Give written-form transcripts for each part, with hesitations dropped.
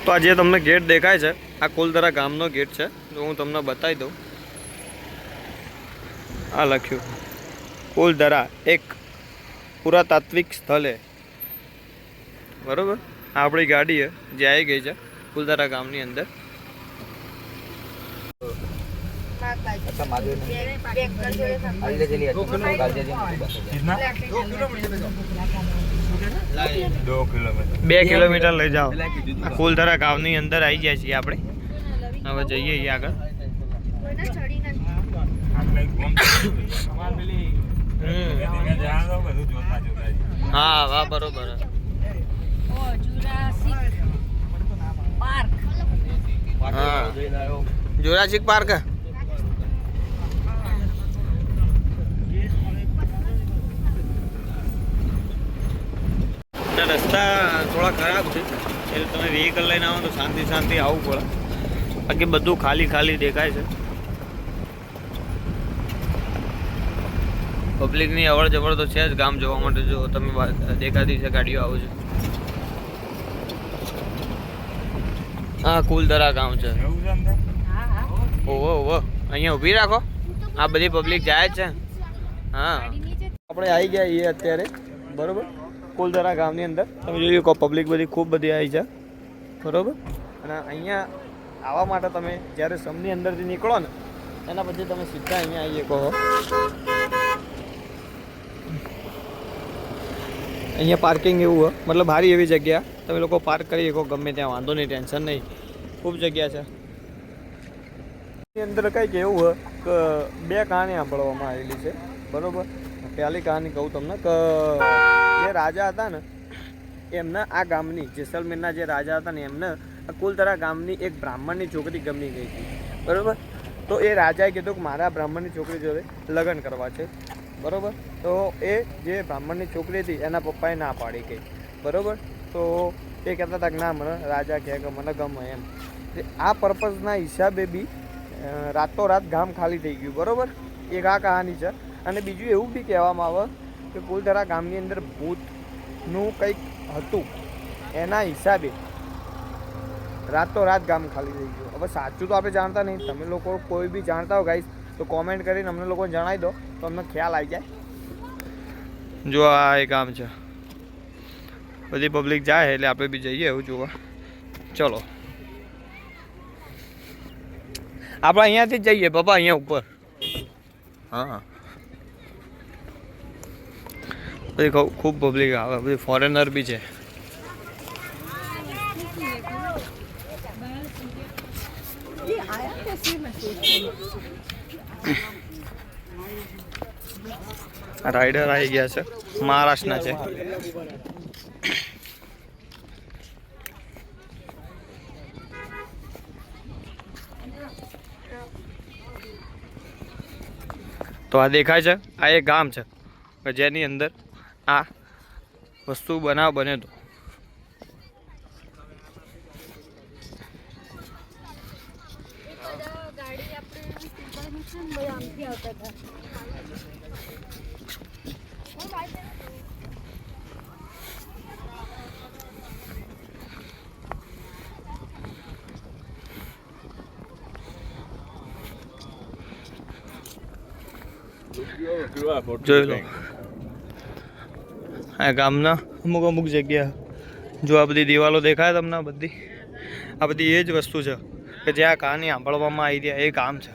તો આ જે તમને ગેટ દેખાય છે આ કુલધરા ગામનો ગેટ છે, તો હું તમને બતાવી દઉં. આ લખ્યું કુલધરા એક પુરાતાત્વિક સ્થળ છે, બરોબર. આપણી ગાડી છે જે આવી ગઈ છે કુલધરા ગામની અંદર. બે કિલોમીટર લઈ જાઓ. કુલધરા ગામની અંદર આવી જાય છીએ આપણે. હવે જઈએ આગળ. હા વાહ બરોબર. जुरासिक पार्क रस्ता थोड़ा खराब है, તમે વ્હીકલ લઈને આવો તો શાંતિ શાંતિ આવવું પડે. બાકી બધું ખાલી ખાલી દેખાય છે. પબ્લિકની અવર જવર તો છે જ ગામ જોવા માટે. જો તમે દેખાતી છે ગાડીઓ આવે છે. હા કુલધરા ગામ છે. ઓહો ઓહો અહીંયા ઊભી રાખો, આ બધી પબ્લિક જાય છે. હા આપણે આવી ગયા એ અત્યારે બરોબર કુલધરા ગામની અંદર. તમે જોયું કહો પબ્લિક બધી ખૂબ બધી આવી છે બરોબર. અને અહીંયા આવવા માટે તમે જ્યારે સમની અંદરથી નીકળો ને એના પછી તમે સીધા અહીંયા આવીએ કહો. અહીંયા પાર્કિંગ એવું હોય, મતલબ સારી એવી જગ્યા તમે લોકો પાર્ક કરી શકો ગમે ત્યાં, વાંધો નહીં, ટેન્શન નહીં, ખૂબ જગ્યા છે. એની અંદર કંઈક એવું હોય કે બે કહાની સાંભળવામાં આવેલી છે બરાબર. પહેલી કહાની કહું તમને કે જે રાજા હતા ને એમના આ ગામની જેસલમેરના જે રાજા હતા ને એમને કુલધરા ગામની એક બ્રાહ્મણની છોકરી ગમી ગઈ હતી બરાબર. તો એ રાજાએ કીધું કે મારા બ્રાહ્મણની છોકરી જોડે લગ્ન કરવા છે બરાબર. તો એ જે બ્રાહ્મણની છોકરી હતી એના પપ્પાએ ના પાડી ગઈ બરાબર. તો એ કહેતા હતા કે ના મને રાજા કહે કે મને ગમે એમ. આ પર્પઝના હિસાબે બી રાતોરાત ગામ ખાલી થઈ ગયું બરાબર. એક આ કહાની છે. અને બીજું એવું બી કહેવામાં આવે કે કુલધરા ગામની અંદર ભૂતનું કંઈક હતું, એના હિસાબે રાતોરાત ગામ ખાલી થઈ ગયું. હવે સાચું તો આપણે જાણતા નહીં, તમે લોકો કોઈ બી જાણતા હો ગાઈસ તો કોમેન્ટ કરીને અમને લોકોને જણાવી દો તો અમને ખ્યાલ આવી જાય. જો આ એ ગામ છે, બધી પબ્લિક જાય એટલે આપણે બી જઈએ એવું જોવા. ચલો આપણે અહીંયાથી જ જઈએ બાપા, અહીંયા ઉપર. હા બધી ખૂબ પબ્લિક આવે, બધી ફોરેનર બી છે. રાઇડર આવી ગયા છે, મહારાષ્ટ્રના છે. તો આ દેખાય છે આ એક ગામ છે કે જેની અંદર આ વસ્તુ બનાવ બને તો. જોઈ લો આ ગામના અમુક અમુક જગ્યા. જો આ બધી દિવાલો દેખાય તમને, બધી આ બધી એ જ વસ્તુ છે કે જે આ કહાની સાંભળવામાં આવી હતી. એ ગામ છે.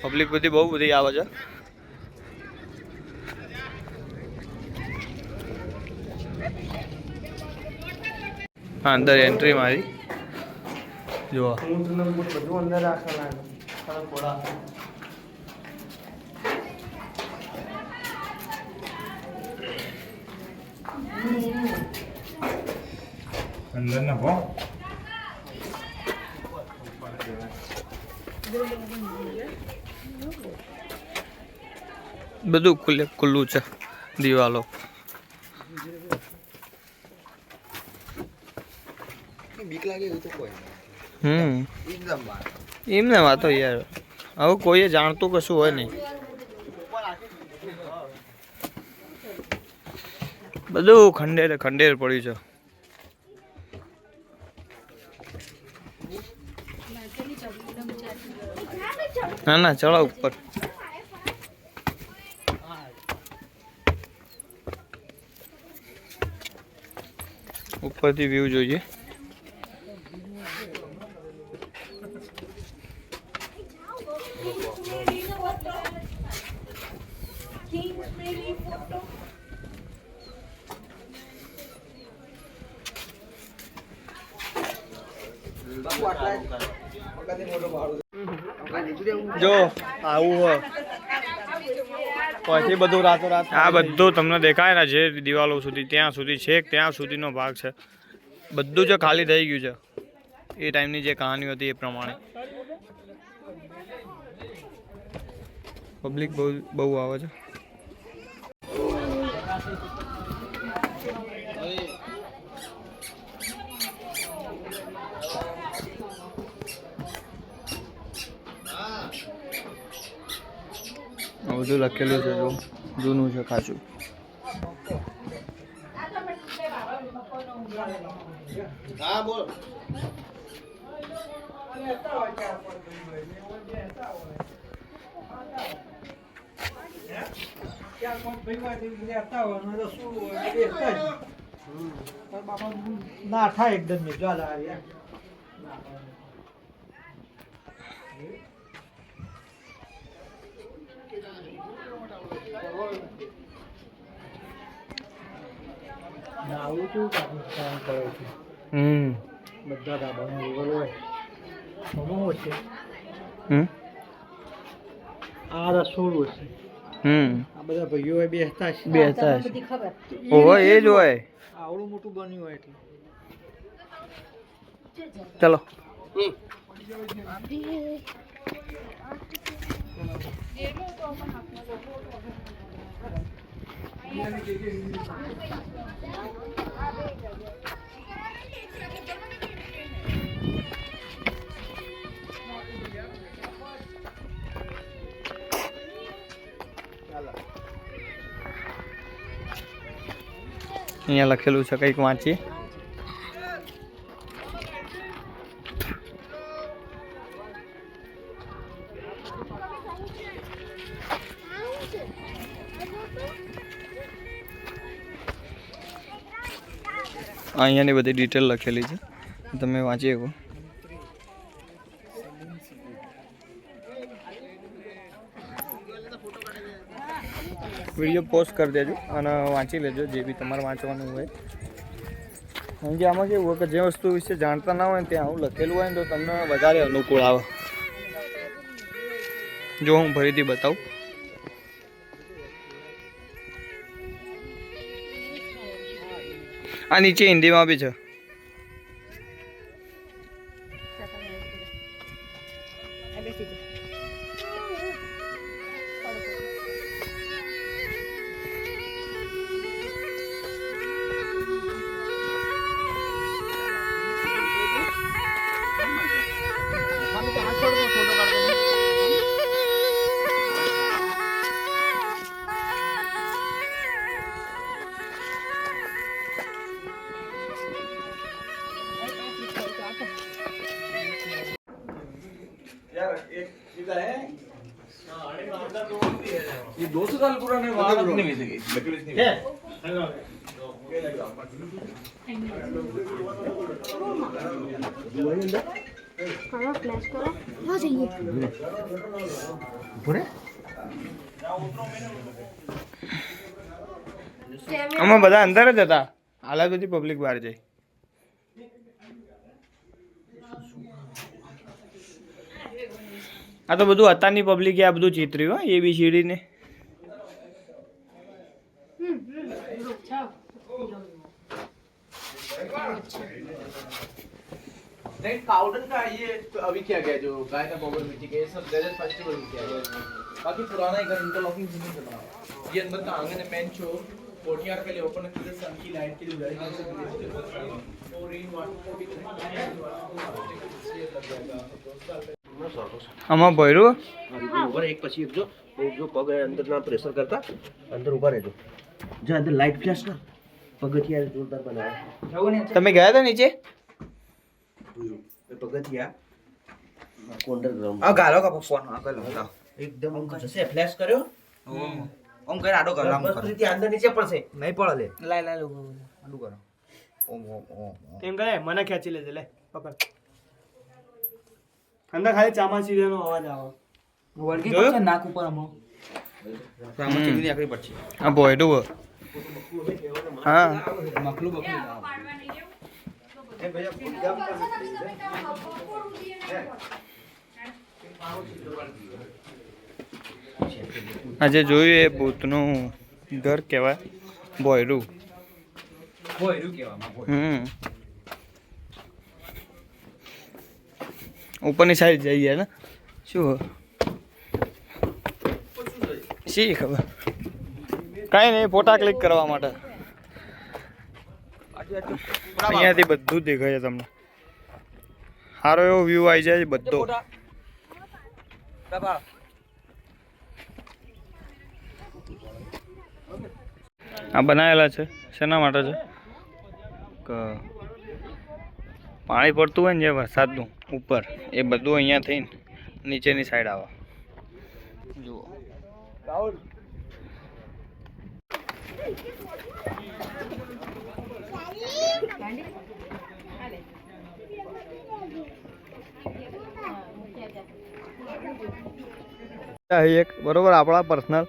પબ્લિક બધી બહુ બધી આવે છે. હા અંદર એન્ટ્રી મારી જો બધું અંદર રાખેલા. અંદર ના ભો બધું ખુલ્લું છે દિવાલો. બીક લાગે એવું તો કોઈ એમને વાતો યાર. હવે કોઈએ જાણતું કશું હોય નહીં, બધું ખંડેર ખંડેર પડ્યું છે. ના ના ચડો ઉપર. ઉપરથી વ્યૂ જોઈએ. જો આવું હોય પછી બધું રાતોરાત આ બધું તમને દેખાય ને, જે દિવાલો સુધી ત્યાં સુધી છેક ત્યાં સુધીનો ભાગ છે, બધું જે ખાલી થઈ ગયું છે એ ટાઈમની જે કહાની હતી એ પ્રમાણે. પબ્લિક બહુ આવે છે. બધું લખેલું છે, જો જૂનું છે ખાસું. હા બોલ. ના થાય એકદમ જ્વાલા આવું કેવું કામ કરે છે. બધા ધાબાનો લેવલ હોય સમૂહ છે. આ રસોડું છે. આ બધા ભાઈઓ બેસતા છે. ઓહો એ જ હોય. આવડું મોટું બન્યું હોય એટલે ચલો. અહીંયા લખેલું છે, કંઈક વાંચીએ. અહીંયાની બધી ડિટેલ લખેલી છે, તમે વાંચી શકો. વિડીયો પોસ્ટ કરી દેજો અને વાંચી લેજો જે બી તમારે વાંચવાનું હોય. કારણ કે આમાં કેવું હોય કે જે વસ્તુ વિશે જાણતા ના હોય ને ત્યાં આવું લખેલું હોય ને તો તમને વધારે અનુકૂળ આવે. જો હું ફરીથી બતાવું. આ નીચે હિન્દીમાં બી છે. ये 200 साल पुराने वहां नहीं मिल सके लकड़ी नहीं है। करो फ्लैश करो हो जाइए પૂરે અમે બધા અંદર જ હતા. હાલ બધી પબ્લિક બહાર જાય. આ તો બધું અત્યારની પબ્લિક આ બધું ચિતર્યું હોય ABCD ને. नहीं काउडन का ये अभी किया गया जो गाय का गोबर मिट्टी के सब डेजर्ट फेस्टिवल में किया गया बाकी पुराना ही घर इंटरलॉकिंग से नहीं बना ये अंदर का आंगन है बेंच हो कोर्टयार्ड के लिए ओपन है सन की लाइट के लिए वेरी से और रेन वाटर को भी આમાં ભર્યું ऊपर एक પછી એક જો પગ અંદર ના પ્રેશર કરતા અંદર ઊભા રહેજો જો અંદર લાઈટ ફ્લેશ કર પગથિયા જોરદાર બનાવે તમે ગયા હતા નીચે? પગથિયા અંડરગ્રાઉન્ડ આ ગાલો કા ફોન આ ગાલો લાવ એકદમ આમ જશે ફ્લેશ કર્યો ઓમ કરી આડો ગાલો આમ મસ્ત કરો રીતે અંદર નીચે પડશે નહીં પડે લે લાય લાય આડું કરો ઓમ ઓમ ઓમ એમ કરે મને ખેંચી લેજે લે પકડ અંદર ખાલી ચામાચીનો અવાજ આવે વળગી જોયું? પડશે નાક ઉપર આમાં આમાં ચીકણી આકરી પડશે આ બોયડું હા મખલું બખલું આજે જોયું એ ભૂતનું ઘર કહેવાય બોયરું બોયરું કહેવામાં ઉપરની સાઈડ જઈએ ને શું શી ખબર કાંઈ નહીં ફોટા ક્લિક કરવા માટે અહીંયાથી બધું જ દેખાય છે તમને સારો એવો વ્યૂ આવી જાય બધો આ બનાવેલા છે શેના માટે છે કે પાણી પડતું હોય ને જે વરસાદનું ઉપર એ બધું અહીંયા થઈને નીચેની સાઈડ આવે જુઓ એક બરોબર આપણા પર્સનલ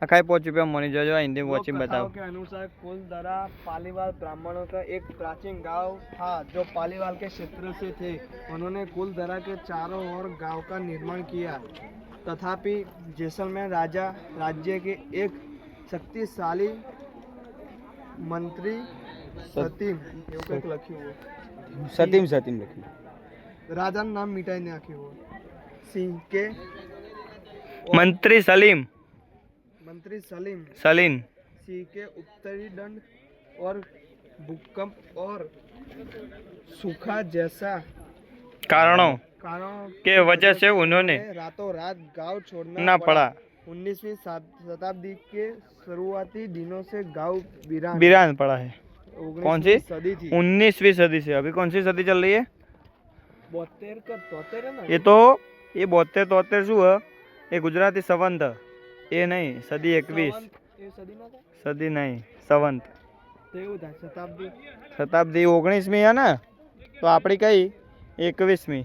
अखाई पहुंच चुके मनी जो हिंदी वॉचिंग बताओ के अनुसार कुलदरा पालीवाल ब्राह्मणों का एक प्राचीन गांव था जो पालीवाल के क्षेत्र से थे। उन्होंने कुलदरा के चारों ओर गांव का निर्माण किया। तथापि जैसलमेर राजा राज्य के एक शक्तिशाली मंत्री सतीम સતીમ સતીમ લખ્યું राजा नाम मिटाई नाख्યું हुआ सिंह के मंत्री सलीम सलीम सिंह के उत्तरी दंड और भूकंप और सूखा जैसा कारणों के वजह से उन्होंने रातों रात गांव छोड़ना पड़ा। 19वीं शताब्दी के शुरुआती दिनों से गांव वीरान पड़ा है। कौन सी सदी थी? 19वीं सदी से। अभी कौन सी सदी चल रही है? 72 का 73 है ना? ये तो ये 72 शू है? ये गुजराती संवंत ये नहीं सदी 21 सदी नहीं संवंत शताब्दी 19મી है ना तो आपड़ी कई 21મી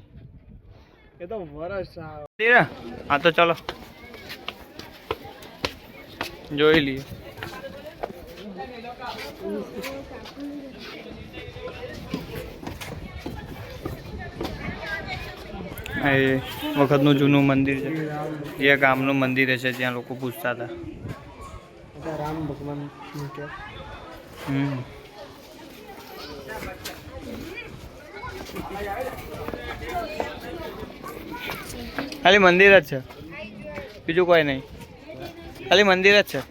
ये तो वर्ष हाँ तो चलो જોઈ લઈએ એ વખતનું જૂનું મંદિર છે જે ગામનું મંદિર છે ત્યાં લોકો પૂછતા હતા રામ ભગવાન ખાલી મંદિર જ છે બીજું કોઈ નહીં ખાલી મંદિર જ છે